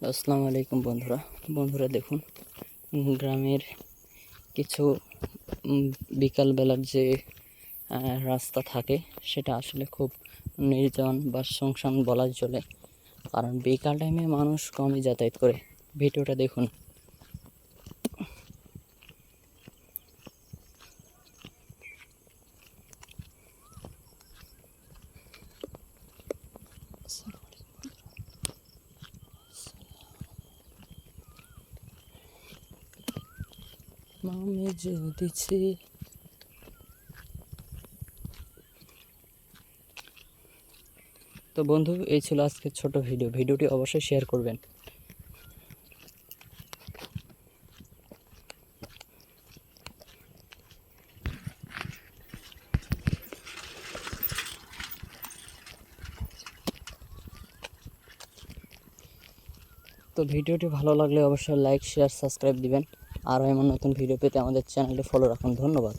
আসসালামু আলাইকুম বন্ধুরা দেখুন, গ্রামের কিছু বিকালবেলার যে রাস্তা থাকে সেটা আসলে খুব নির্জন বা শুনশান বলা চলে, কারণ বিকাল টাইমে মানুষ কমই যাতায়াত করে। ভিডিওটা দেখুন। মামে দিচ্ছে। তো বন্ধু, এই ছিল আজকের ছোট ভিডিওটি অবশ্যই শেয়ার করবেন। তো ভিডিওটি ভালো লাগলে অবশ্যই লাইক, শেয়ার, সাবস্ক্রাইব দিবেন। আর এমন নতুন ভিডিও পেতে আমাদের চ্যানেলটি ফলো রাখুন। ধন্যবাদ।